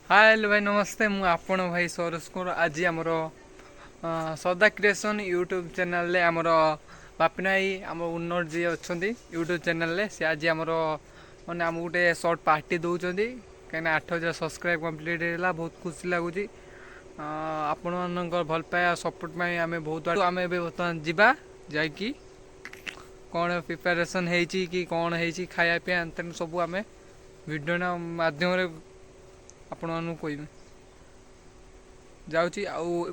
Hi hello भाई नमस्ते मु आपण भाई सरोज कुमार आज आमर सदा क्रिएशन यूट्यूब चैनल रे आमर बापिन भाई आम ओनर जी अच्छा यूट्यूब चैनल रे से आज आमर मैंने आम गोटे सर्ट पार्टी दौरान कहीं 8,000 सब्सक्राइब कंप्लीट है बहुत खुशी लगुच आपण मान भल पाया सपोर्ट में आम बहुत आम बर्तमान जावा जाकि कौन प्रिपेरेसन होती कि कौन हो खाया पीया सब आम वीडियो माध्यम आपण कहबी जाऊँगी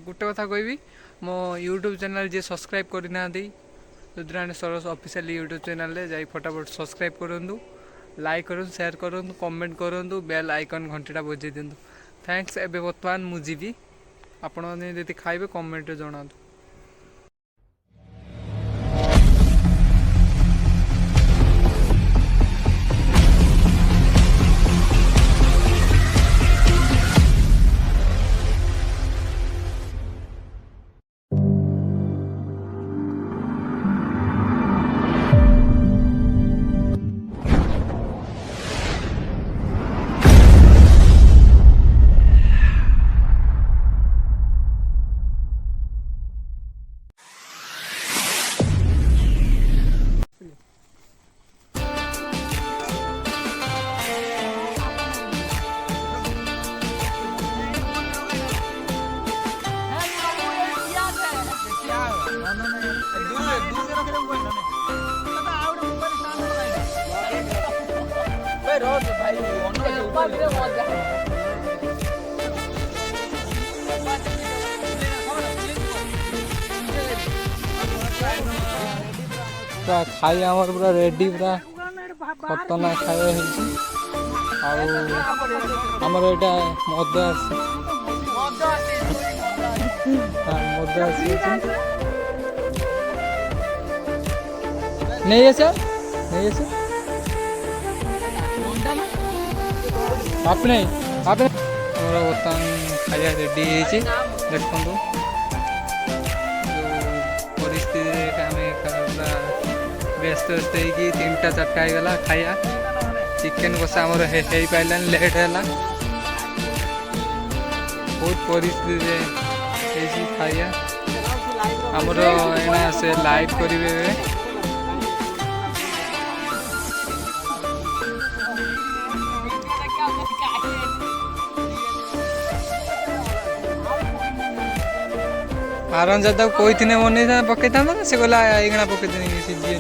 गोटे कथा कहबी मो यूट्यूब चैनल जी सब्सक्राइब करना रुद्राणी सरस ऑफिशियल यूट्यूब चैनल रे जाई फटाफट सब्सक्राइब करूँ लाइक करूँ शेयर करूँ कमेंट करूँ बेल आइकन घंटीटा बजे दिंतु थैंक्स एबे बर्तमान मुझी आपण जब खाइबे कमेंट जनातु। पूरा खाई आमर पूरा रेडी पूरा खतरनाक खाଇବା ହେଇଛି ଆଉ ଆମର ଏଇଟା ମଦ ଆସିଛି ନେଇ ଆସ आपने ଆମର ବର୍ତ୍ତମାନ ଖାଇବା ରେଡ଼ି ହେଇଛି ଦେଖନ୍ତୁ ପରିସ୍ଥିତିରେ ଆମେ ପୁରା ବ୍ୟସ୍ତ ହେଇକି 3ଟା 4ଟା ହେଇଗଲା ଖାଇବା चिकेन कषा आमर हो पारानी लेट है बहुत परिस्थिति खाइया आमर एना से लाइव करेंगे आराम जाता कोई बन पकई था से गला एगना पकई सीजी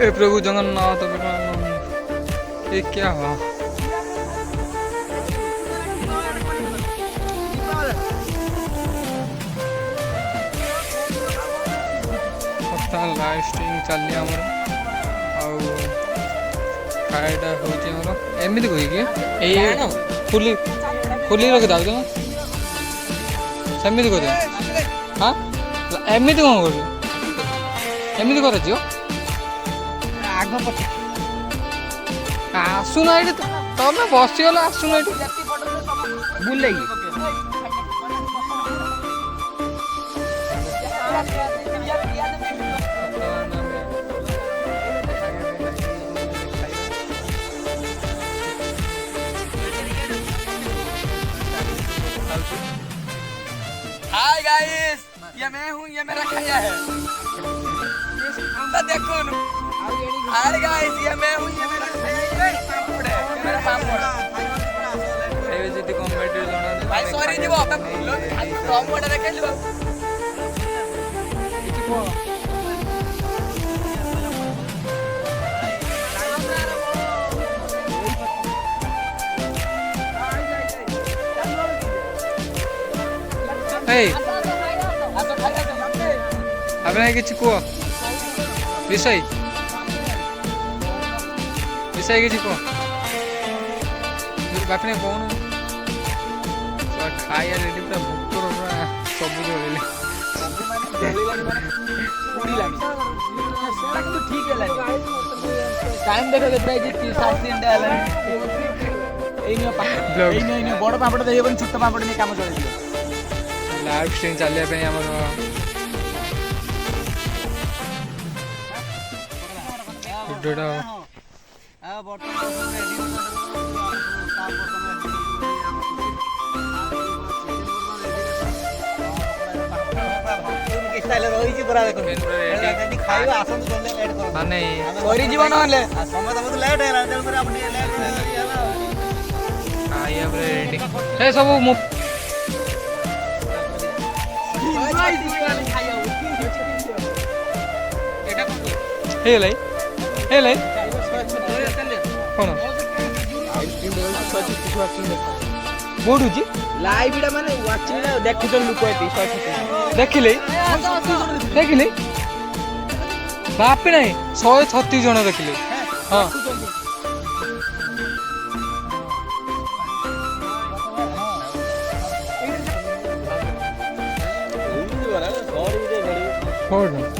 ए प्रभु जगन्नाथ ये क्या हुआ लाइव स्ट्रीम चली आमर खाइटा होमर एमती कहीकि फुली फुली रखी था सेमती कर हाँ एमती कौन कर एमती कर आसुना ये तमें बसीगला आसुना ये बुले हाय गाइस ये मैं हूँ ये मेरा खाया है देखो हाय गाइस ये मैं हूँ ये मेरा खाया है मेरा पापड़ ए जति कमेंट जणा भाई सॉरी दिबो पापड़ देखे लो किछि को आपने किसी कह विषय विषय किसी कह बापने कौन खाया रेडी पूरा भूतर पूरा सब ठीक है टाइम देखो 3:30 है ବଡ଼ ପାମ୍ପଡ଼ ଦେଇହେବନି, ଛୋଟ ପାମ୍ପଡ଼ ନେଇ କାମ ଚଳେଇଯିବ। ଲାଇଭ୍ ଷ୍ଟ୍ରିମ୍ ଚାଲିବା ପାଇଁ ଆମର ଭିଡ଼ିଓଟା ମାନେ ସରିଯିବ ନହେଲେ ଏ ସବୁ ମୁଁ ହେଇଗଲା ହେଇଗଲା କ'ଣ ବଢ଼ୁଛି ଲାଇଭଟା ମାନେ ୱାଚିଂଟା ଦେଖୁଛନ୍ତି ଲୋକ ଏଠି ଦେଖିଲେ ଦେଖିଲେ ବାପି ନାହିଁ 136 ଜଣ ଦେଖିଲେ। ହଁ କୋଉଠି